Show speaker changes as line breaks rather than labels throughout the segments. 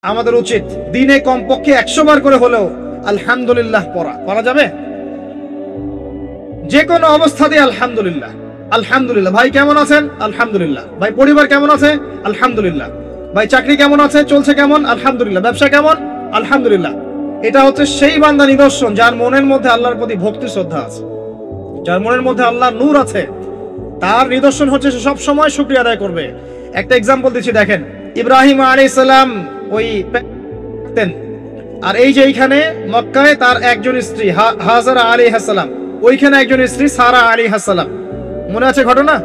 আমাদের উচিত দিনে কমপক্ষে 100 বার করে হলেও আলহামদুলিল্লাহ পড়া যাবে। যে কোনো অবস্থাতে আলহামদুলিল্লাহ আলহামদুলিল্লাহ। ভাই কেমন আছেন? আলহামদুলিল্লাহ। ভাই পরিবার কেমন আছে? আলহামদুলিল্লাহ। ভাই চাকরি কেমন আছে, চলছে কেমন? আলহামদুলিল্লাহ। ব্যবসা কেমন? আলহামদুলিল্লাহ। এটা হচ্ছে সেই বান্দা নিদর্শন যার মনের মধ্যে আল্লাহর প্রতি ভক্তি শ্রদ্ধা আছে, যার মনের মধ্যে আল্লাহর নূর আছে। তার নিদর্শন হচ্ছে সে সব সময় শুকরিয়া আদায় করবে। একটা এক্সাম্পল দিচ্ছি, দেখেন ইব্রাহিম আলাইহিস সালাম ওই আর এই যে এইখানে মক্কায় তার একজন স্ত্রী হাজারা আলাইহিস সালাম, ওইখানে একজন স্ত্রী সারা আলাইহিস সালাম। মনে আছে ঘটনা?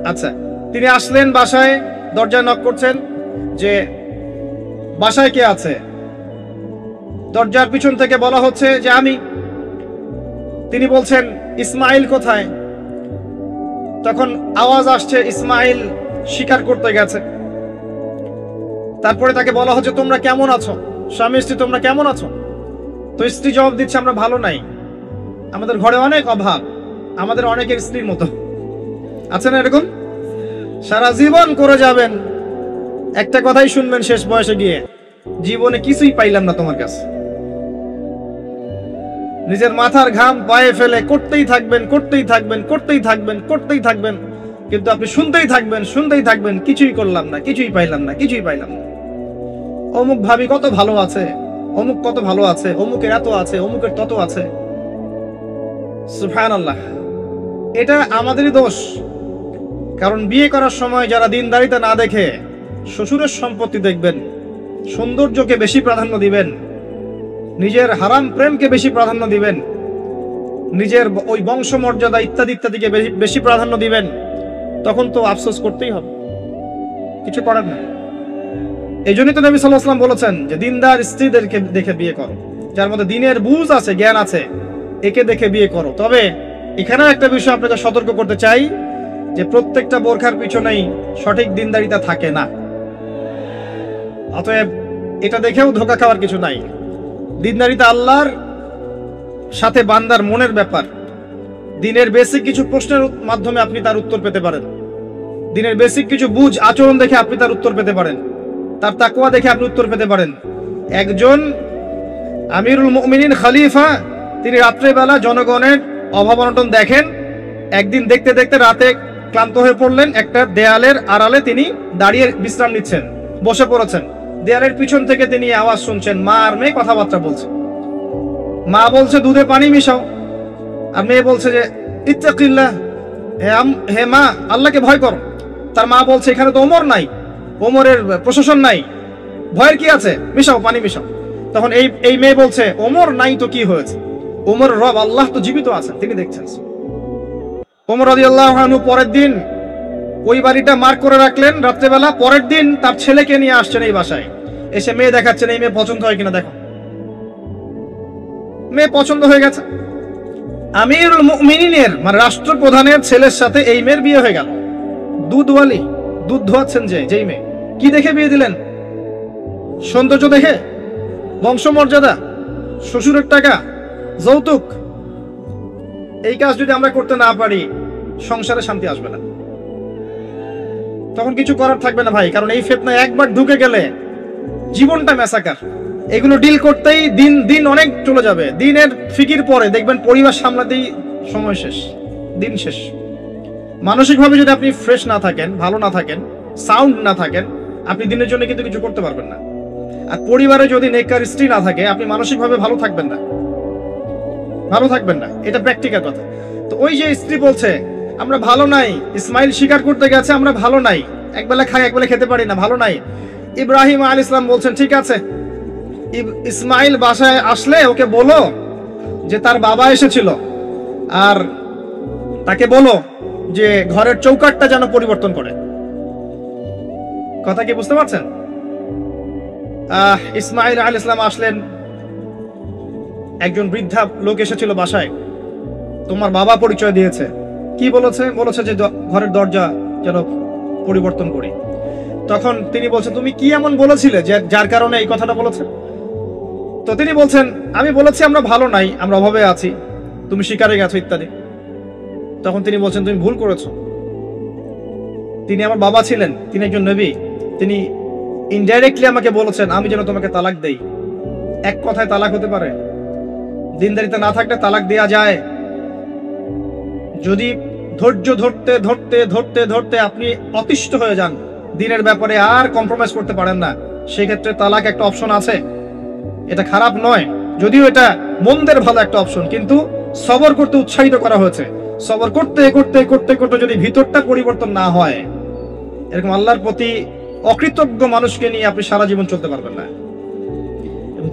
আচ্ছা, তিনি আসলেন বাসায়, দরজায় নক করছেন যে বাসায় কে আছে? দরজার পিছন থেকে বলা হচ্ছে যে আমি। তিনি বলছেন ইসমাইল কোথায়? তখন আওয়াজ আসছে ইসমাইল শিকার করতে গেছে। তারপরে তাকে বলা হচ্ছে তোমরা কেমন আছো, স্বামী স্ত্রী তোমরা কেমন আছো? তো স্ত্রী জবাব দিচ্ছে আমরা ভালো নাই, আমাদের ঘরে অনেক অভাব, আমাদের অনেকের স্ত্রীর মতো। আছে না এরকম? সারা জীবন করে যাবেন, একটা কথাই শুনবেন শেষ বয়সে গিয়ে, জীবনে কিছুই পাইলাম না তোমার কাছে। নিজের মাথার ঘাম পায়ে ফেলে করতেই থাকবেন, করতেই থাকবেন, করতেই থাকবেন, করতেই থাকবেন, কিন্তু আপনি শুনতেই থাকবেন, শুনতেই থাকবেন, কিছুই করলাম না, কিছুই পাইলাম না, কিছুই পাইলাম না। অমুক ভাবি কত ভালো আছে, অমুক কত ভালো আছে, অমুকের এত আছে, অমুকের তত আছে। সুবহানাল্লাহ। এটা আমাদেরই দোষ। কারণ বিয়ে করার সময় যারা দিনদারিতা না দেখে শ্বশুরের সম্পত্তি দেখবেন, সৌন্দর্যকে বেশি প্রাধান্য দিবেন, নিজের হারাম প্রেমকে বেশি প্রাধান্য দিবেন, নিজের ওই বংশমর্যাদা ইত্যাদি ইত্যাদিকে বেশি প্রাধান্য দিবেন, তখন তো আফসোস করতেই হবে, কিছু করার না। এই জন্যই তো নবী সাল্লাল্লাহু আলাইহি ওয়াসাল্লাম বলেছেন যে দিনদার স্ত্রীদেরকে দেখে বিয়ে করো, যার মধ্যে দিনের বুঝ আছে, জ্ঞান আছে, একে দেখে বিয়ে করো। তবে এখানেও একটা বিষয় আপনাকে সতর্ক করতে চাই যে প্রত্যেকটা বোরখার পিছনেই সঠিক দিনদারিতা থাকে না। অতএব এটা দেখেও ধোঁকা খাওয়ার কিছু নাই। দিনদারিতা আল্লাহর সাথে বান্দার মনের ব্যাপার। দিনের বেসিক কিছু প্রশ্নের মাধ্যমে আপনি তার উত্তর পেতে পারেন, দিনের বেসিক কিছু বুঝ আচরণ দেখে আপনি তার উত্তর পেতে পারেন, তার তাকওয়া দেখে আপনি উত্তর পেতে পারেন। একজন আমিরুল মুমিনিন খলিফা, তিনি রাত্রেবেলা জনগণের অভাব অনটন দেখেন। একদিন দেখতে দেখতে রাতে ক্লান্ত হয়ে পড়লেন, একটা দেয়ালের আড়ালে তিনি দাঁড়িয়ে বিশ্রাম নিচ্ছেন, বসে পড়েছেন। দেয়ালের পিছন থেকে তিনি আওয়াজ শুনছেন, মা আর মেয়ে কথাবার্তা বলছে। মা বলছে দুধে পানি মিশাও, আর মেয়ে বলছে যে ইত্তাকিল্লাহ, হে মা আল্লাহকে ভয় করো। তার মা বলছে এখানে তো ওমর নাই, ওমরের প্রশাসন নাই, ভয়ের কি আছে, মিশাও, পানি মিশাও। তখন এই মেয়ে বলছে ওমর নাই তো কি হয়েছে, ওমর রব আল্লাহ তো জীবিত আছেন, তিনি দেখছেন। ওমর রাদিয়াল্লাহু আনহু পরের দিন ওই বাড়িটা মার্ক করে রাখলেন রাত্রেবেলা। পরের দিন তার ছেলেকে নিয়ে আসছেন এই বাসায়, এসে মেয়ে দেখাচ্ছেন, এই মেয়ে পছন্দ হয় কিনা দেখো। মেয়ে পছন্দ হয়ে গেছে। আমিরুল মুমিনিনের মানে রাষ্ট্রপ্রধানের ছেলের সাথে এই মেয়ের বিয়ে হয়ে গেল। দুধওয়ালি, দুধ ধোয়াচ্ছেন যেই মেয়ে। কি দেখে বিয়ে দিলেন? সৌন্দর্য দেখে? বংশমর্যাদা? শ্বশুরের টাকা? যৌতুক? এই কাজ যদি আমরা করতে না পারি, সংসারে শান্তি আসবে না, তখন কিছু করার থাকবে না ভাই। কারণ এই ফিতনায় একবার ঢুকে গেলে জীবনটা ম্যাসাকার। এগুলো ডিল করতেই দিন দিন অনেক চলে যাবে। দিনের ফিকির পরে দেখবেন পরিবার সামলাতেই সময় শেষ, দিন শেষ। মানসিকভাবে যদি আপনি ফ্রেশ না থাকেন, ভালো না থাকেন, সাউন্ড না থাকেন, আপনি দিনের জন্য কিন্তু কিছু করতে পারবেন না। আর পরিবারে যদি নেককার স্ত্রী না থাকে, আপনি মানসিকভাবে ভালো থাকবেন না, ভালো থাকবেন না। এটা প্র্যাকটিক্যাল কথা। তো ওই যে স্ত্রী বলছে আমরা ভালো নাই, ইসমাইল শিকার করতে গেছে, আমরা ভালো নাই, একবেলা খাই একবেলা খেতে পারি না, ভালো নাই। ইব্রাহিম আলাইহিস সালাম বলছেন ঠিক আছে, ইসমাইল বাসায় আসলে ওকে বলো যে তার বাবা এসেছিল, আর তাকে বলো যে ঘরের চৌকাঠটা যেন পরিবর্তন করে। কথা কি বুঝতে পারছেন? ইসমাইল আলাইহিস সালাম আসলেন, একজন বৃদ্ধা লোক এসেছিল বাসায়, তোমার বাবা পরিচয় দিয়েছে। কি বলেছে? বলেছে যে ঘরের দরজা যেন পরিবর্তন করি। তখন তিনি বলছেন তুমি কি এমন বলেছিলে যে যার কারণে এই কথাটা বলেছে? তো তিনি বলছেন আমি বলেছি আমরা ভালো নাই, আমরা অভাবে আছি, তুমি শিকারে গেছো ইত্যাদি। তখন তিনি বলছেন তুমি ভুল করেছো, তিনি আমার বাবা ছিলেন, তিনি একজন নবী, তিনি ইনডাইরেক্টলি আমাকে বলেছেন আমি যেন তোমাকে তালাক দেই। এক কথায় তালাক হতে পারে? দিনদারিতে না থাকলে তালাক দেয়া যায়। যদি ধৈর্য ধরতে ধরতে ধরতে ধরতে আপনি অতিষ্ঠ হয়ে যান, দিনের ব্যাপারে আর কম্প্রোমাইজ করতে পারেন না, সেক্ষেত্রে তালাক একটা অপশন আছে। এটা খারাপ নয়, যদিও এটা মন্দের ভালো একটা অপশন, কিন্তু সবর করতে উৎসাহিত করা হয়েছে। সবর করতে করতে করতে করতে যদি ভিতরটা পরিবর্তন না হয়, এরকম আল্লাহর প্রতি অকৃতজ্ঞ মানুষকে নিয়ে আপনি সারা জীবন চলতে পারবেন না।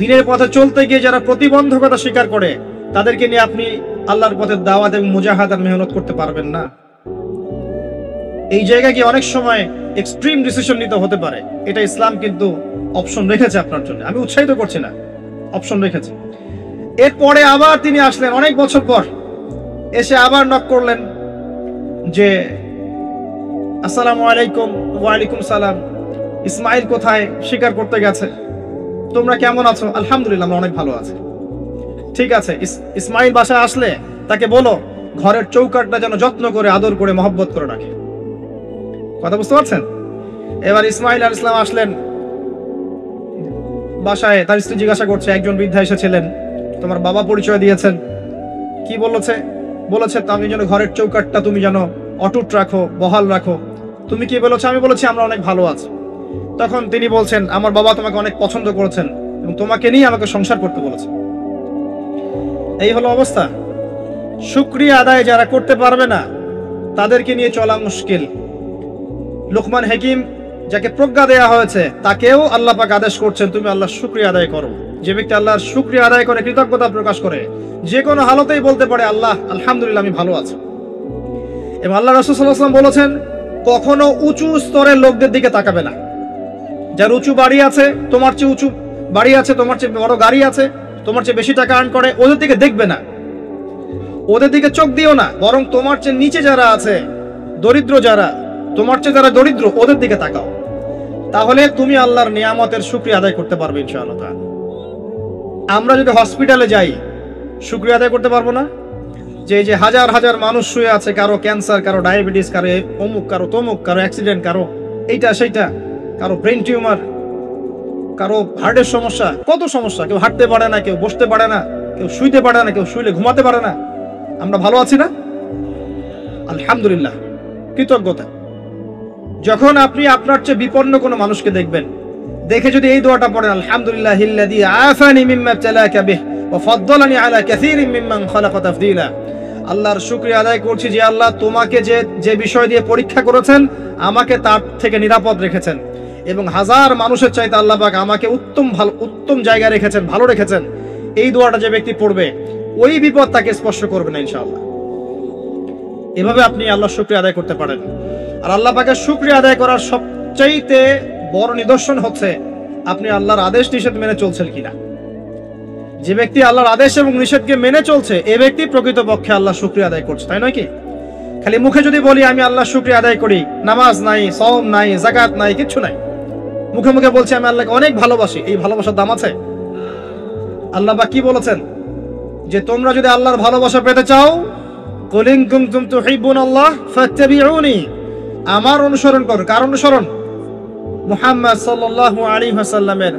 দিনের পথে চলতে গিয়ে যারা প্রতিবন্ধকতা স্বীকার করে, তাদেরকে নিয়ে আপনি আল্লাহর পথে দাওয়াত এবং মুজাহাদার মেহনত করতে পারবেন না। এই জায়গায় গিয়ে অনেক সময় এক্সট্রিম ডিসিশন নিতে হতে পারে। এটা ইসলাম কিন্তু অপশন রেখেছে আপনার জন্য, আমি উৎসাহিত করছি না, অপশন রেখেছে। এরপরে আবার তিনি আসলেন অনেক বছর পর, এসে আবার নক করলেন যে আসসালামু আলাইকুম। ওয়ালাইকুম সালাম। ইসমাইল কোথায়? শিকার করতে গেছে। তোমরা কেমন আছো? আলহামদুলিল্লাহ, আমরা অনেক ভালো আছি। ঠিক আছে, ইসমাইল বাসায় আসলে তাকে বলো ঘরের চৌকাঠটা যেন যত্ন করে আদর করে মহব্বত করে রাখে। কথা বুঝতে পারছেন? এবার ইসমাইল আলাইহিস সালাম আসলেন বাসায়, তার স্ত্রী জিজ্ঞাসা করছে, একজন বৃদ্ধা এসেছিলেন, তোমার বাবা পরিচয় দিয়েছেন, কি বলেছে? বলেছে তুমি যেন ঘরের চৌকাঠটা তুমি যেন অটুট রাখো, বহাল রাখো। তুমি কি বলেছো? আমি বলেছি আমরা অনেক ভালো আছি। তখন তিনি বলছেন, আমার বাবা তোমাকে অনেক পছন্দ করেছেন এবং তোমাকে নিয়ে আমাকে সংসার করতে বলেছে। এই হলো অবস্থা। শুকরিয়া আদায় যারা করতে পারবে না, তাদেরকে নিয়ে চলা মুশকিল। লুকমান হাকিম, যাকে প্রজ্ঞা দেয়া হয়েছে, তাকেও আল্লাহ পাক আদেশ করছেন তুমি আল্লাহর শুকরিয়া আদায় করো। যে ব্যক্তি আল্লাহর শুকরিয়া আদায় করে, কৃতজ্ঞতা প্রকাশ করে, যে কোনো হালতেই বলতে পারে আল্লাহ আলহামদুলিল্লাহ আমি ভালো আছি। এবং আল্লাহ রাসূল সাল্লাল্লাহু আলাইহি ওয়াসাল্লাম বলেছেন, কখনো উঁচু স্তরের লোকদের দিকে তাকাবে না। যার উঁচু বাড়ি আছে, তোমার চেয়ে উঁচু বাড়ি আছে, তোমার চেয়ে বড় গাড়ি আছে, তোমার চেয়ে বেশি টাকা আর্ন করে, ওদের দিকে দেখবে না, ওদের দিকে চোখ দিও না। বরং তোমার চেয়ে নিচে যারা আছে, দরিদ্র যারা, তোমার চেয়ে যারা দরিদ্র, ওদের দিকে তাকাও। তাহলে তুমি আল্লাহর নিয়ামতের শুকরিয়া আদায় করতে পারবে ইনশাআল্লাহ। আমরা যদি হসপিটালে যাই, শুকরিয়া আদায় করতে পারবো না? যে হাজার হাজার মানুষ শুয়ে আছে, কারো ক্যান্সার, কারো ডায়াবেটিস, কারো অমুক, কারো তমুক, কারো অ্যাক্সিডেন্ট, কারো এইটা সেইটা, কারো ব্রেন টিউমার, কারো হার্টের সমস্যা, কত সমস্যা। কেউ হাঁটতে পারে না, কেউ বসতে পারে না, কেউ শুইতে পারে না, কেউ শুইলে ঘুমাতে পারে না। আমরা ভালো আছি না? আলহামদুলিল্লাহ, কৃতজ্ঞতা। যখন আপনি আপনার চেয়ে বিপন্ন কোনো মানুষকে দেখবেন, দেখে যদি এই দোয়াটা পড়েন, আলহামদুলিল্লাহিল্লাযী আফানি মিম্মা ইবতালাকা বিহি ওয়া ফাদ্দালানি আলা কাসীরিন মিম্মান খালাকা তাফদীলা। আল্লাহর শুকরিয়া আদায় করছি যে আল্লাহ তোমাকে যে বিষয় দিয়ে পরীক্ষা করেছেন, আমাকে তার থেকে নিরাপদ রেখেছেন, এবং হাজার মানুষের চাইতে আল্লাহ পাক আমাকে উত্তম জায়গায় রেখেছেন, ভালো রেখেছেন। এই দোয়াটা যে ব্যক্তি পড়বে, ওই বিপদ তাকে স্পর্শ করবে না ইনশাআল্লাহ। এভাবে আপনি আল্লাহর শুকরিয়া আদায় করতে পারেন। আর আল্লাহ পাকের শুকরিয়া আদায় করার সবচাইতে বড় নিদর্শন হচ্ছে আপনি আল্লাহর আদেশ নিষেধ মেনে চলছেন কিনা। যে ব্যক্তি আল্লাহর আদেশ এবং নিষেধকে মেনে চলছে, এই ব্যক্তি প্রকৃতপক্ষে আল্লাহ শুকরিয়া আদায় করছে, তাই নয় কি? খালি মুখে যদি বলি আমি আল্লাহ শুকরিয়া আদায় করি, নামাজ নাই, সওম নাই, যাকাত নাই, কিচ্ছু নাই, মুখে মুখে বলছি আমি আল্লাহকে অনেক ভালোবাসি, এই ভালোবাসার দাম আছে? আল্লাহ পাক কি বলেছেন? যে তোমরা যদি আল্লাহর ভালোবাসা পেতে চাও, কুল ইন কুনতুম তুহিব্বুনাল্লাহ ফাত্তাবিউনি, আমার অনুসরণ করো। কার অনুসরণ? মুহাম্মদ সাল্লাল্লাহু আলাইহি ওয়াসাল্লামের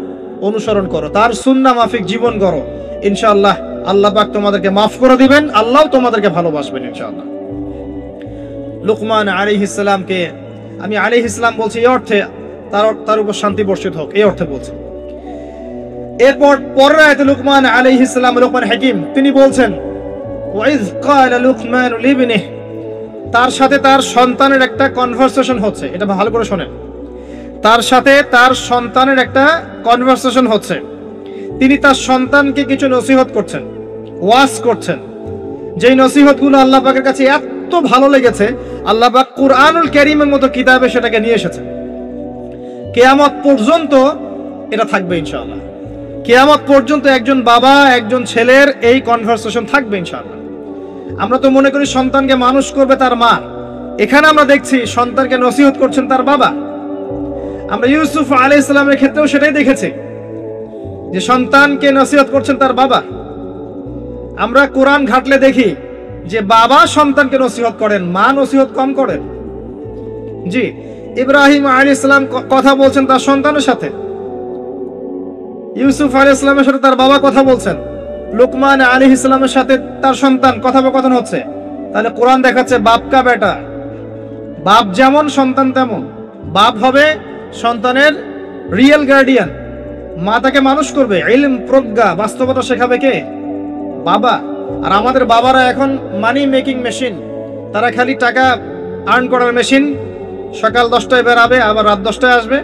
অনুসরণ করো, তার সুন্নাহ মাফিক জীবন করো। ইনশাআল্লাহ আল্লাহ পাক তোমাদেরকে মাফ করে দিবেন, আল্লাহও তোমাদেরকে ভালোবাসবেন ইনশাআল্লাহ। লুকমান আলাইহিস সালামকে আমি আলাইহিস সালাম বলছি এই অর্থে তার উপর শান্তি বর্ষিত হোক, এই অর্থে বলছি। এরপর পরের আয়াতে লুকমান আলাইহিস সালাম, লুকমান হাকিম, তিনি বলছেন ওয়াইজ ক্বালা লুকমান লিবনিহি, তার সাথে তার সন্তানের একটা কনভারসেশন হচ্ছে। এটা ভালো করে শোনেন, তার সাথে তার সন্তানের একটা কনভারসেশন হচ্ছে। তিনি তার সন্তানকে কিছু নসিহত করছেন, ওয়াজ করছেন। যেই নসিহতগুলো আল্লাহ পাকের কাছে এত ভালো লেগেছে, আল্লাহ পাক কুরআনুল কারীমের মতো কিতাবে সেটাকে নিয়ে এসেছেন। কিয়ামত পর্যন্ত এটা থাকবে ইনশাআল্লাহ। কিয়ামত পর্যন্ত একজন বাবা একজন ছেলের এই কনভারসেশন থাকবে ইনশাআল্লাহ। আমরা তো মনে করি সন্তানকে মানুষ করবে তার মা, এখানে আমরা দেখছি সন্তানকে নসিহত করছেন তার বাবা। আমরা ইউসুফ আলাইহিস সালামের ক্ষেত্রেও সেটাই দেখেছি, যে সন্তানকে নসিহত করছেন তার বাবা। আমরা কোরআন ঘাটলে দেখি যে বাবা সন্তানকে নসিহত করেন, মা নসিহত কম করেন। জি, ইব্রাহিম আলাইহিস সালাম কথা বলছেন তার সন্তানের সাথে, ইউসুফ আলাইহিস সালামের সাথে তার বাবা কথা বলছেন, লুকমান আলাইহিস সালামের সাথে তার সন্তান কথোপকথন হচ্ছে। তাহলে কোরআন দেখাচ্ছে বাপ কা বেটা, বাপ যেমন সন্তান তেমন। বাপ হবে সন্তানের রিয়েল গার্ডিয়ান, মা তাকে মানুষ করবে, ইলম প্রজ্ঞা বাস্তবতা শেখাবে কে? বাবা। আর আমাদের বাবারা এখন মানি মেকিং মেশিন, তারা খালি টাকা আর্ন করার মেশিন। সকাল 10টায় বেরাবে, আবার রাত 10টায় আসবে।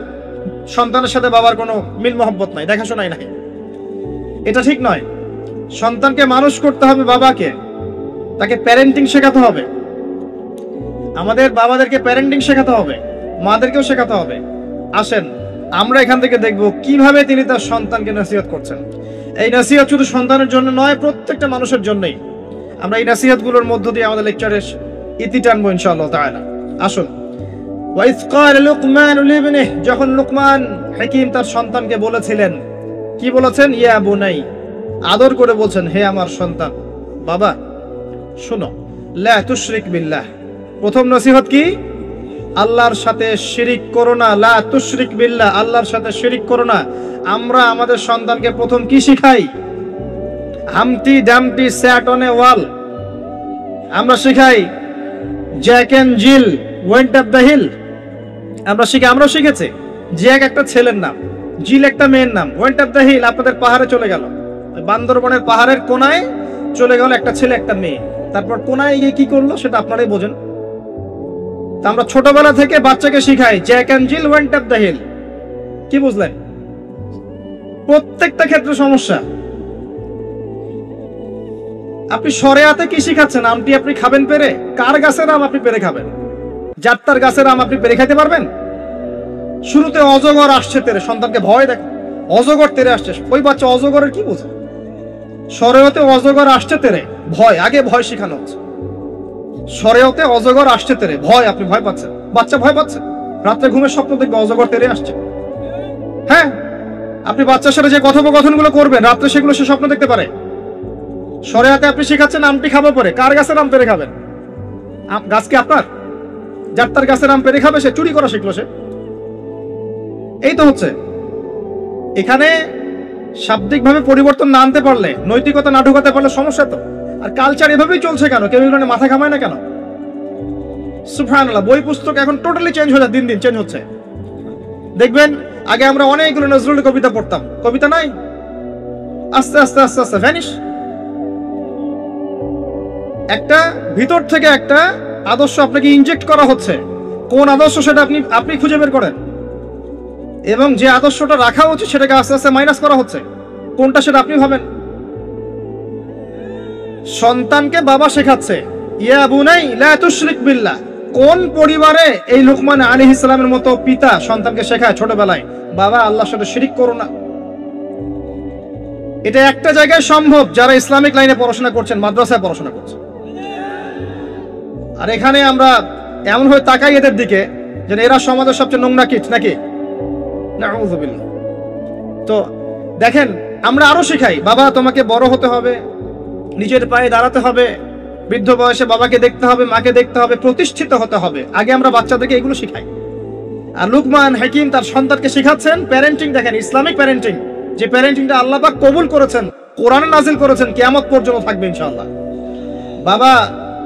সন্তানের সাথে বাবার কোনো মিল মহব্বত নাই, দেখাশোনাই নাই। এটা ঠিক নয়। সন্তানকে মানুষ করতে হবে বাবাকে, তাকে প্যারেন্টিং শেখাতে হবে। আমাদের বাবাদেরকে প্যারেন্টিং শেখাতে হবে, মাদেরকেও শেখাতে হবে। আসেন আমরা এখান থেকে দেখব কিভাবে তিনি তার সন্তানকে নসিহত করছেন। এই নসিহত শুধু সন্তানের জন্য নয়, প্রত্যেকটা মানুষের জন্যই। আমরা এই নসিহতগুলোর মধ্য দিয়ে আমাদের লেকচারের ইতি টানবো ইনশাআল্লাহ তাআলা। আসুন, ওয়াইজ ক্বাল লুকমান লিবনিহি, যখন লুকমান হাকিম তার সন্তানকে বলেছিলেন, কি বলেছেন? ইয়া বুনাই, আদর করে বলছেন, হে আমার সন্তান, বাবা শুনো, লা তুশরিক বিল্লাহ। প্রথম নসিহত কি? আল্লাহর সাথে শিরিক করো না। লা তুশরিক বিল্লাহ, আল্লাহর সাথে শিরিক করো না। আমরা আমাদের সন্তানকে প্রথম কি শিখাই? Humpty Dumpty sat on a wall. আমরা শিখাই Jack and Jill went up the hill. আমরা শিখেছি জ্যাক একটা ছেলের নাম, জিল একটা মেয়ের নাম, ওয়েন্ট আপ দ্য হিল আপনাদের পাহাড়ে চলে গেল, বান্দরবনের পাহাড়ের কোনায় চলে গেল একটা ছেলে একটা মেয়ে। তারপর কোনায় গিয়ে কি করলো সেটা আপনারাই বোঝেন। তা আমরা ছোটবেলা থেকে বাচ্চাকে শিখাই Jack and Jill went up the hill. কি বুঝলেন? প্রত্যেকটা ক্ষেত্রে সমস্যা। আপনি শরিয়াতে কি শিখাচ্ছেন? আমটি আপনি খাবেন পেরে? কার গাছের আম আপনি পেরে খাবেন? যাত্রার গাছের আম আপনি পেরে খাইতে পারবেন? শুরুতে অজগর আসছে তেরে, সন্তানকে ভয় দেখ, অজগর তেরে আসছে। ওই বাচ্চা অজগরের কি বোঝে? শরিয়াতে অজগর আসছে তেরে, ভয়, আগে ভয় শেখানো হচ্ছে। শরিয়াতে অজগর আসছে তেরে, ভয়, আপনি ভয় পাচ্ছেন, বাচ্চা ভয় পাচ্ছে, রাত্রে ঘুমের স্বপ্ন দেখবে অজগর তেরে আসছে। হ্যাঁ, আপনি বাচ্চার সাথে যে কথোপকথনগুলো করবেন রাত্রে, সেগুলো সে স্বপ্ন দেখতে পারে। শরিয়াতে আপনি শেখাচ্ছেন আমটি খাবো পরে, কার গাছের আম পেরে খাবেন? গাছ কি আপনার? যাত্রার গাছের আম পেরে খাবে? সে চুরি করা শিখলো সে। এই তো হচ্ছে এখানে শাব্দিকভাবে পরিবর্তন না আনতে পারলে, নৈতিকতা না ঢোকাতে পারলে সমস্যা তো। আর কালচার এভাবেই চলছে কেন? কেউ এগুলো মাথা ঘামায় না কেন? সুবহানাল্লাহ, বই পুস্তক এখন টোটালি চেঞ্জ হয়ে যায়, দিন দিন চেঞ্জ হচ্ছে। দেখবেন আগে আমরা অনেকগুলো নজরুলের কবিতা পড়তাম, কবিতা নাই, আস্তে আস্তে আস্তে আস্তে ভ্যানিশ। একটা ভিতর থেকে একটা আদর্শ আপনাকে ইনজেক্ট করা হচ্ছে। কোন আদর্শ সেটা আপনি খুঁজে বের করেন, এবং যে আদর্শটা রাখা উচিত সেটাকে আস্তে আস্তে মাইনাস করা হচ্ছে। কোনটা সেটা আপনি ভাবেন। সন্তানকে বাবা শেখাচ্ছে ইয়া বুনাই লা তুশরিক বিল্লাহ। কোন পরিবারে এই লুকমান আলাইহিস সালামের মতো পিতা সন্তানকে শেখায় ছোটবেলায়, বাবা আল্লাহর সাথে শিরিক করো না? এটা একটা জায়গায় সম্ভব যারা ইসলামিক লাইনে পড়াশোনা করছেন, মাদ্রাসায় পড়াশোনা করছেন। আর এখানে আমরা এমন হয়ে তাকাই এদের দিকে যে এরা সমাজের সবচেয়ে নোংরা কিট নাকি? নাউযুবিল্লাহ। তো দেখেন, আমরা আরো শিখাই বাবা তোমাকে বড় হতে হবে, নিজের পায়ে দাঁড়াতে হবে, বৃদ্ধ বয়সে বাবাকে দেখতে হবে, মাকে দেখতে হবে, প্রতিষ্ঠিত হতে হবে। আগে আমরা বাচ্চাদেরকে এগুলো শিখাই। আর লুকমান হাকিম তার সন্তানকে শেখাচ্ছেন প্যারেন্টিং। দেখেন ইসলামিক প্যারেন্টিং, যে প্যারেন্টিংটা আল্লাহ পাক কবুল করেছেন, কোরআনে নাজিল করেছেন, কিয়ামত পর্যন্ত থাকবে ইনশাআল্লাহ। বাবা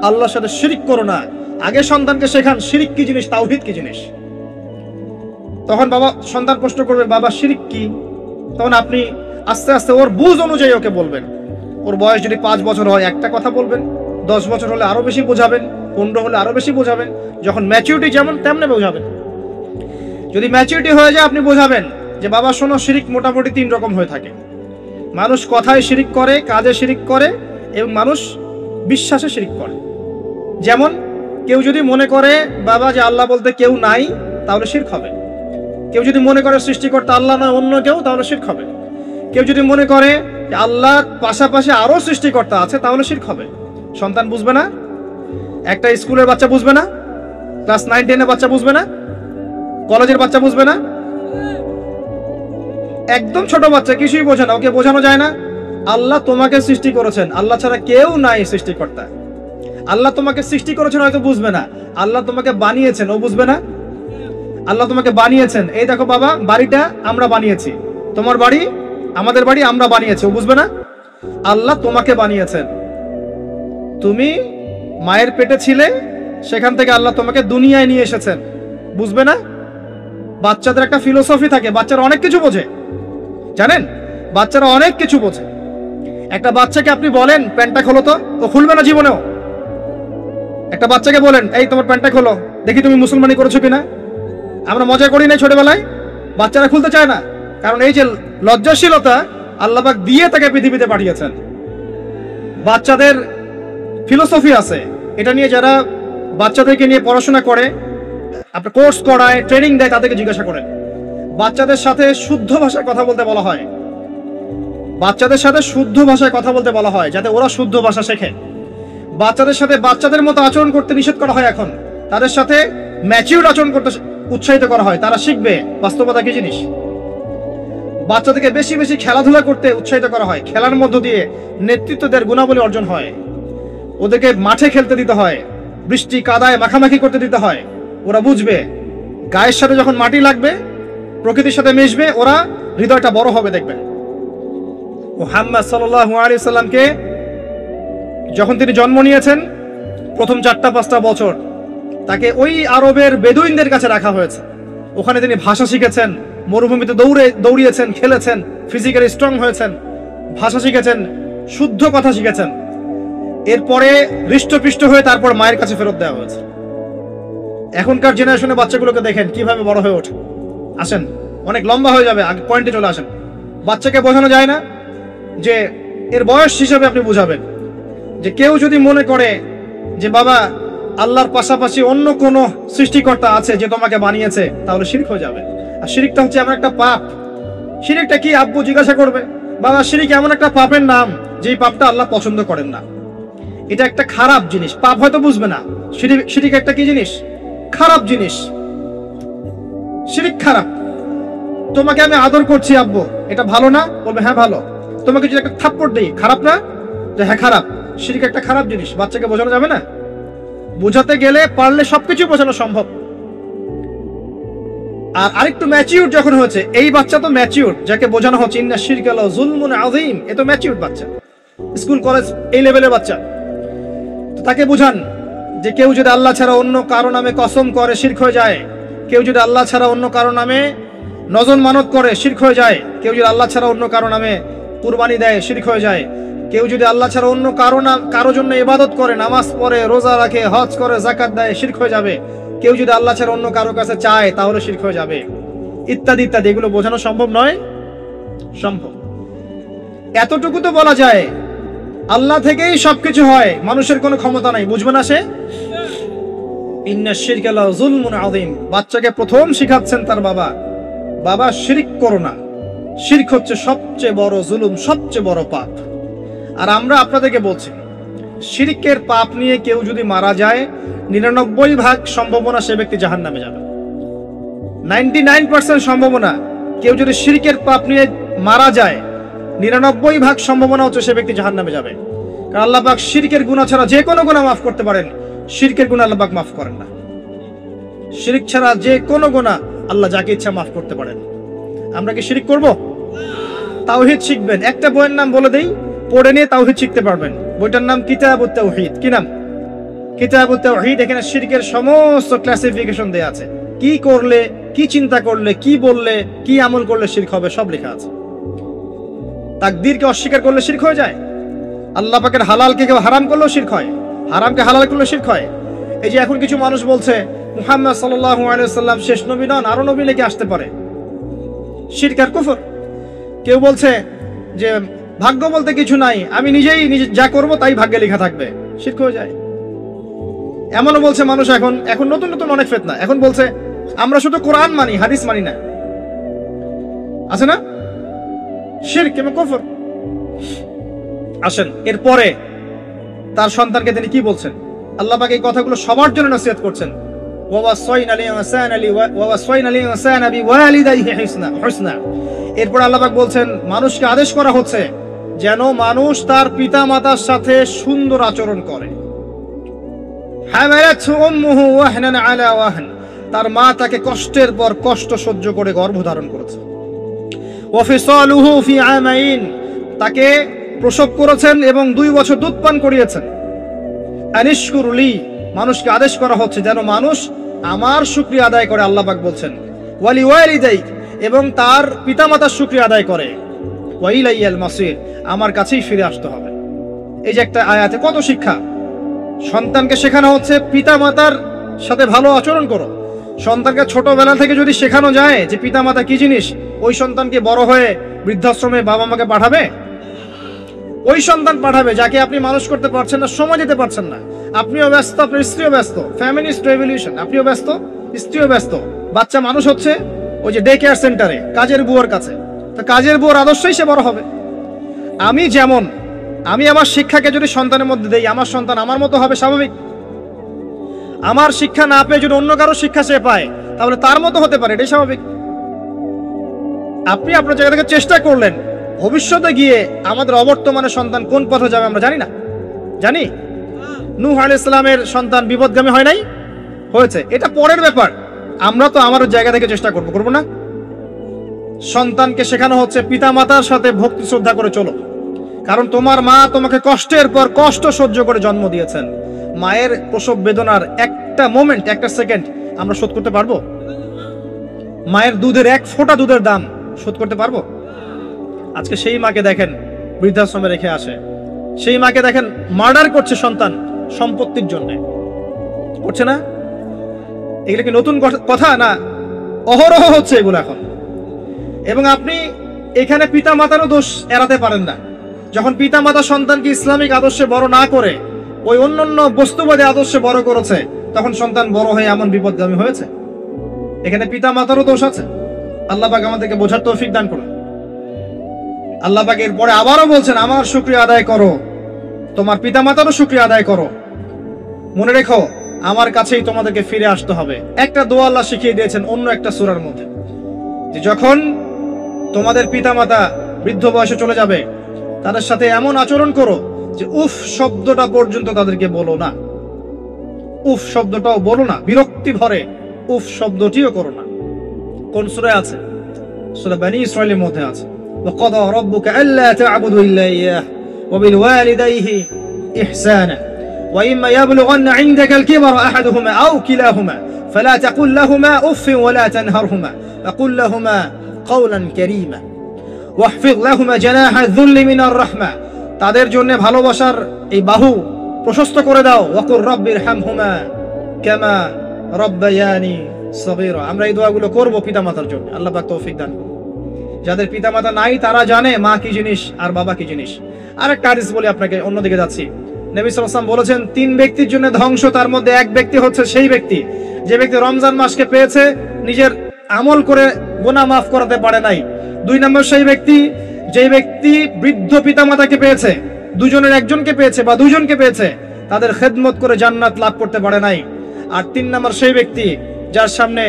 আল্লাহর সাথে শিরিক করো না। আগে সন্তানকে শেখান শিরিক কি জিনিস, তাওহীদ কি জিনিস। তখন বাবা সন্তান প্রশ্ন করবে বাবা শিরিক কি, তখন আপনি আস্তে আস্তে ওর বুঝ অনুযায়ী ওকে বলবেন। ওর বয়স যদি 5 বছর হয় একটা কথা বলবেন, 10 বছর হলে আরো বেশি বোঝাবেন, 15 হলে আরো বেশি বোঝাবেন। যখন ম্যাচুরিটি যেমন তেমনি বোঝাবেন। যদি ম্যাচুরিটি হয়ে যায় আপনি বোঝাবেন যে বাবা শোনো, শিরিক মোটামুটি 3 রকম হয়ে থাকে। মানুষ কথায় শিরিক করে, কাজে শিরিক করে, এবং মানুষ বিশ্বাসে শিরিক করে। যেমন কেউ যদি মনে করে বাবা যে আল্লাহ বলতে কেউ নাই, তাহলে শিরক হবে। কেউ যদি মনে করে সৃষ্টিকর্তা আল্লাহ নয় অন্য কেউ, তাহলে শিরক হবে। কেউ যদি মনে করে যে আল্লাহর পাশাপাশি আরো সৃষ্টিকর্তা আছে, তাহলে শিরক হবে। সন্তান বুঝবে না, একটা স্কুলের বাচ্চা বুঝবে না, ক্লাস 9-10 এর বাচ্চা বুঝবে না, কলেজের বাচ্চা বুঝবে না, একদম ছোট বাচ্চা কিছুই বোঝে না, ওকে বোঝানো যায় না আল্লাহ তোমাকে সৃষ্টি করেছেন, আল্লাহ ছাড়া কেউ নাই সৃষ্টিকর্তা। আল্লাহ তোমাকে সৃষ্টি করেছেন হয়তো বুঝবে না, আল্লাহ তোমাকে বানিয়েছেন ও বুঝবে না। আল্লাহ তোমাকে বানিয়েছেন, এই দেখো বাবা বাড়িটা আমরা বানিয়েছি, তোমার বাড়ি আমাদের বাড়ি আমরা বানিয়েছি, ও বুঝবে না? আল্লাহ তোমাকে বানিয়েছেন, তুমি মায়ের পেটে ছিলে, সেখান থেকে আল্লাহ তোমাকে দুনিয়ায় নিয়ে এসেছেন, বুঝবে না? বাচ্চাদের একটা ফিলোসফি থাকে, বাচ্চারা অনেক কিছু বোঝে, জানেন? বাচ্চারা অনেক কিছু বোঝে। একটা বাচ্চাকে আপনি বলেন প্যান্টটা খোলো তো, ও খুলবে না জীবনেও। একটা বাচ্চাকে বলেন এই তোমার প্যান্টটা খোলো, দেখি তুমি মুসলমানি করেছো কিনা। আমরা মজা করি না ছোটবেলায়, বাচ্চারা খুলতে চায় না, কারণ এই যে লজ্জাশীলতা আল্লাহ পাক দিয়ে তাকে পৃথিবীতে পাঠিয়েছেন। বাচ্চাদের ফিলোসফি আছে, এটা নিয়ে যারা বাচ্চাদেরকে নিয়ে পড়াশোনা করে, আপনার কোর্স করায়, ট্রেনিং দেয়, তাদেরকে জিজ্ঞাসা করেন। বাচ্চাদের সাথে শুদ্ধ ভাষায় কথা বলতে বলা হয়, বাচ্চাদের সাথে শুদ্ধ ভাষায় কথা বলতে বলা হয়, যাতে ওরা শুদ্ধ ভাষা শেখে। বাচ্চাদের সাথে বাচ্চাদের মতো আচরণ করতে নিষেধ করা হয় এখন, তাদের সাথে ম্যাচিউর আচরণ করতে উৎসাহিত করা হয়, তারা শিখবে বাস্তবতা কি জিনিস। বাচ্চাদেরকে বেশি বেশি খেলাধুলা করতে উৎসাহিত করা হয়, খেলার মধ্য দিয়ে নেতৃত্ব দেওয়ার গুণাবলী অর্জন হয়। ওদেরকে মাঠে খেলতে দিতে হয়, বৃষ্টি কাদায় মাখামাখি করতে দিতে হয়, ওরা বুঝবে। গায়ের সাথে যখন মাটি লাগবে, প্রকৃতির সাথে মিশবে, ওরা হৃদয়টা বড় হবে। দেখবেন মুহাম্মদ সাল্লাল্লাহু আলাইহি সাল্লামকে যখন তিনি জন্ম নিয়েছেন, প্রথম 4-5 বছর তাকে ওই আরবের বেদুইনদের কাছে রাখা হয়েছে। ওখানে তিনি ভাষা শিখেছেন, মরুভূমিতে দৌড়িয়েছেন, খেলেছেন, ফিজিক্যালি স্ট্রং হয়েছেন, ভাষা শিখেছেন, শুদ্ধ কথা শিখেছেন। এরপরে হৃষ্টপুষ্ট হয়ে তারপর মায়ের কাছে ফেরত দেওয়া হয়েছে। এখনকার জেনারেশনের বাচ্চাগুলোকে দেখেন কিভাবে বড় হয়ে ওঠে। আসেন, অনেক লম্বা হয়ে যাবে, আগে পয়েন্টে চলে আসেন। বাচ্চাকে বোঝানো যায় না যে এর বয়স হিসাবে আপনি বুঝাবেন যে কেউ যদি মনে করে যে বাবা আল্লাহর পাশাপাশি অন্য কোনো সৃষ্টিকর্তা আছে যে তোমাকে বানিয়েছে, তাহলে শিরক হয়ে যাবে। আর শিরকটা হচ্ছে এমন একটা পাপ। শিরকটা কি আব্বু জিজ্ঞাসা করবে, বাবা শিরক এমন একটা পাপের নাম যেই পাপটা আল্লাহ পছন্দ করেন না। এটা একটা খারাপ জিনিস, পাপ হয়তো বুঝবে না। শিরক একটা কি জিনিস? খারাপ জিনিস। শিরক খারাপ। তোমাকে আমি আদর করছি আব্বু, এটা ভালো না? বলবে হ্যাঁ ভালো। তোমাকে যদি একটা থাপ্পড় দেই, খারাপ না? যে হ্যাঁ খারাপ। শিরক একটা খারাপ জিনিস, বাচ্চাকে বোঝানো যাবে না। বোঝাতে গেলে পারলে সবকিছু বোঝানো সম্ভব। আর আরেকটু ম্যাচিউর যখন হয়েছে, এই বাচ্চা তো ম্যাচিউর, যাকে বোঝানো হচ্ছে ইন্না শিরকা লাযুলমুন আযীম, এ তো ম্যাচিউর বাচ্চা, স্কুল কলেজ এই লেভেলের বাচ্চা। তো তাকে বুঝান যে কেউ যদি আল্লাহ ছাড়া অন্য কারো নামে কসম করে, শিরক হয়ে যায়। কেউ যদি আল্লাহ ছাড়া অন্য কারো নামে নজর মানত করে, শিরক হয়ে যায়। কেউ যদি আল্লাহ ছাড়া অন্য কারো নামে কুরবানি দেয়, শিরক হয়ে যায়। কেউ যদি আল্লাহ ছাড়া অন্য কারো জন্য ইবাদত করে, নামাজ পড়ে, রোজা রাখে, হজ করে, যাকাত দেয়, শিরক হয়ে যাবে। কেউ যদি আল্লাহ ছাড়া অন্য কারো কাছে চায়, তাহলে শিরক হয়ে যাবে, ইত্যাদি ইত্যাদি। এগুলো বোঝানো সম্ভব নয়? সম্ভব। এতটুকু তো বলা যায় আল্লাহ থেকেই সবকিছু হয়, মানুষের কোনো ক্ষমতা নাই। বুঝবে না সে? ইন্না শিরকা লাযুলমুন আযীম। বাচ্চাকে প্রথম শিখাচ্ছেন তার বাবা, বাবা শিরক করো না। শিরক হচ্ছে সবচেয়ে বড় জুলুম, সবচেয়ে বড় পাপ। আর আমরা আপনাদেরকে বলছি, শিরকের পাপ নিয়ে কেউ যদি মারা যায়, 99% সম্ভাবনা সে ব্যক্তি জাহান্নামে যাবে। 99% সম্ভাবনা কেউ যদি শিরকের পাপ নিয়ে মারা যায়, 99% সম্ভাবনা হচ্ছে সে ব্যক্তি জাহান্নামে যাবে। কারণ আল্লাহ পাক শিরকের গুনাহ ছাড়া যে কোনো গুনাহ মাফ করতে পারেন, শিরকের গুনাহ আল্লাহ পাক মাফ করেন না। শিরক ছাড়া যে কোনো গুনাহ আল্লাহ যাকে ইচ্ছা মাফ করতে পারেন। আমরা কি শিরক করব? তাওহীদ শিখবেন। একটা বইয়ের নাম বলে দেই, পড়ে নিয়ে তাওহীদ শিখতে পারবেন। বইটার নাম কিতাবুত তাওহীদ। কি নাম? কিতাবুত তাওহীদ। এখানে শিরকের সমস্ত ক্লাসিফিকেশন দেয়া আছে। কি করলে, কি চিন্তা করলে, কি বললে, কি আমল করলে শিরক হবে, সব লেখা আছে। তাকদীরকে অস্বীকার করলে শিরক হয়ে যায়। আল্লাহ পাকের হালালকে কেউ হারাম করলেও শিরক হয়, হারামকে হালাল করলে শিরক হয়। এই যে এখন কিছু মানুষ বলছে মুহাম্মদ সাল্লাল্লাহু আলাইহি ওয়াসাল্লাম শেষ নবী নন, আরো নবী নাকি আসতে পারে। শিরক আর কুফর। কেউ বলছে যে ভাগ্য বলতে কিছু নাই, আমি নিজেই যা করব তাই ভাগ্যে লেখা থাকবে, শিরক হয়ে যায়। এমনও বলছে মানুষ, এখন নতুন নতুন অনেক ফিতনা। এখন বলছে আমরা শুধু কোরআন মানি, হাদিস মানি না। আছে না? শিরক এবং কুফর। আসেন, এরপরে তার সন্তানকে তিনি কি বলছেন? আল্লাহ পাক এই কথাগুলো সবার জন্য নসিহত করছেন। এরপর আল্লাহ পাক বলছেন মানুষকে আদেশ করা হচ্ছে যেন মানুষ তার পিতা মাতার সাথে সুন্দর আচরণ করে। তার মা তাকে কষ্টের পর কষ্ট সহ্য করে গর্ভধারণ করেছে। ওয়াফিসালুহু ফি আমাইন, তাকে প্রসব করেছেন এবং 2 বছর দুধ পান করিয়েছেন। আনিশকুরলি, মানুষকে আদেশ করা হচ্ছে যেন মানুষ আমার শুকরিয়া আদায় করে, আল্লাহ পাক বলছেন। ওয়ালি ওয়ালিদাইক, এবং তার পিতামাতার শুকরিয়া আদায় করে। ওয়া ইলাইয়াল মাসির, আমার কাছেই ফিরে আসতে হবে। এই যে একটা আয়াতে কত শিক্ষা। সন্তানকে শেখানো হচ্ছে পিতামাতার সাথে ভালো আচরণ করো। সন্তানকে ছোটবেলা থেকে যদি শেখানো যায় যে পিতামাতা কি জিনিস, ওই সন্তানকে বড় হয়ে বৃদ্ধাশ্রমে বাবা মাকে পাঠাবে? ওই সন্তান পাঠাবে যাকে আপনি মানুষ করতে পারছেন না, সময় দিতে পারছেন না। আপনিও ব্যস্ত, আপনার স্ত্রীও ব্যস্ত, ফ্যামিলিস্ট রেভলিউশন, আপনিও ব্যস্ত, স্ত্রীও ব্যস্ত। বাচ্চা মানুষ হচ্ছে ওই যে ডে কেয়ার সেন্টারে কাজের বুয়ার কাছে, তো কাজের বুয়ার আদর্শই সে বড় হবে। আমি আমার শিক্ষাকে যদি সন্তানের মধ্যে দেই, আমার সন্তান আমার মতো হবে, স্বাভাবিক। আমার শিক্ষা না পেয়ে যদি অন্য কারো শিক্ষা সে পায়, তাহলে তার মতো হতে পারে, এটাই স্বাভাবিক। আপনি আপনার জায়গা থেকে চেষ্টা করলেন, ভবিষ্যতে গিয়ে আমাদের অবর্তমানের সন্তান কোন পথে যাবে আমরা জানি না। জানি নূহ আলাইহিস সালামের সন্তান বিপদগামী হয় নাই? হয়েছে, এটা পরের ব্যাপার। আমরা তো আমার জায়গা থেকে চেষ্টা করব না? সন্তানকে শেখানো হচ্ছে পিতামাতার সাথে ভক্তি শ্রদ্ধা করে চলো, কারণ তোমার মা তোমাকে কষ্টের পর কষ্ট সহ্য করে জন্ম দিয়েছেন। মায়ের প্রসব বেদনার একটা মোমেন্ট, একটা সেকেন্ড আমরা শোধ করতে পারবো? মায়ের দুধের 1 ফোঁটা দুধের দাম শোধ করতে পারবো? আজকে সেই মাকে দেখেন বৃদ্ধাশ্রমে রেখে আসে, সেই মাকে দেখেন মার্ডার করছে সন্তান সম্পত্তির জন্য, করছে না? এগুলো কি নতুন কথা না? অহরহ হচ্ছে এগুলো এখন। এবং আপনি এখানে পিতা মাতারও দোষ এড়াতে পারেন না। যখন পিতা মাতা সন্তানকে ইসলামিক আদর্শে বড় না করে ওই অন্যান্য বস্তুবাদী আদর্শে বড় করেছে, তখন সন্তান বড় হয়ে এমন বিপদগামী হয়েছে। এখানে পিতা মাতারও দোষ আছে। আল্লাহ পাক আমাদেরকে বোঝার তৌফিক দান করুন। আল্লাহ পাক এর পরে আবারও বলছেন, আমার শুকরিয়া আদায় করো, তোমার পিতা মাতারও শুকরিয়া আদায় করো। মনে রেখো, আমার কাছেই তোমাদেরকে ফিরে আসতে হবে। একটা দোয়া আল্লাহ শিখিয়ে দিয়েছেন অন্য একটা সূরার মধ্যে, যে যখন তোমাদের পিতামাতা বৃদ্ধ বয়সে চলে যাবে, তাদের সাথে এমন আচরণ করো যে উফ শব্দটা পর্যন্ত তাদেরকে বলো না। উফ শব্দটাও বলো না, বিরক্তি ভরে উফ শব্দটিও করো না। কোন সূরায় আছে? সূরা বনী ইসরাঈলের মধ্যে আছে, ওয়াকাদা রাব্বুকা আল্লা তা'বুদু ইল্লা ইয়াহু ওয়া বিল ওয়ালিদাইহি ইহসানা ওয়া ইম্মা ইয়াবলুগান্না 'ইনদাকা আল-কিবরা আহাদুহুমা আও কিলাহুমা ফালা তাকুল লাহুমা উফফিন ওয়া লা তানহারহুমা ওয়া কুল লাহুমা قولا كريما واحفظ لهما جناح الذل من الرحمة, তাদের জন্য ভালোবাসার এই বাহু প্রশস্ত করে দাও। ওয়াকুর রাব্বিরহামহুমা কামা রাব্বায়ানি সগীরা। আমরা এই দোয়াগুলো করব পিতামাতার জন্য, আল্লাহ পাক তৌফিক দান করুন। যাদের পিতামাতা নাই তারা জানে মা কি জিনিস আর বাবা কি জিনিস। আরেকটা হাদিস বলি আপনাকে, অন্যদিকে যাচ্ছি। নবী সাল্লাল্লাহু আলাইহি ওয়াসাল্লাম বলেছেন, 3 ব্যক্তির জন্য ধ্বংস, তার মধ্যে এক ব্যক্তি হচ্ছে সেই ব্যক্তি যে ব্যক্তি রমজান মাসকে পেয়েছে, নিজের আমল করে গুনাহ মাফ করাতে পারে নাই। 2 নম্বর সেই ব্যক্তি যে ব্যক্তি বৃদ্ধ পিতামাতাকে পেয়েছে, দুজনের একজনকে পেয়েছে বা দুজনকে পেয়েছে, তাদের খেদমত করে জান্নাত লাভ করতে পারে নাই। আর 3 নম্বর সেই ব্যক্তি যার সামনে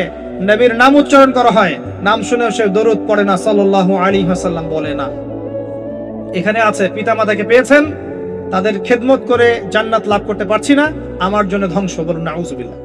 নবীর নাম উচ্চারণ করা হয়, নাম শুনেও সে দরুদ পড়ে না, সাল্লাল্লাহু আলাইহি ওয়াসাল্লাম বলে না। এখানে আছে পিতামাতাকে পেয়েছেন, তাদের খেদমত করে জান্নাত লাভ করতে পারছি না, আমার জন্য ধ্বংস, বলুন নাউজুবিল্লাহ।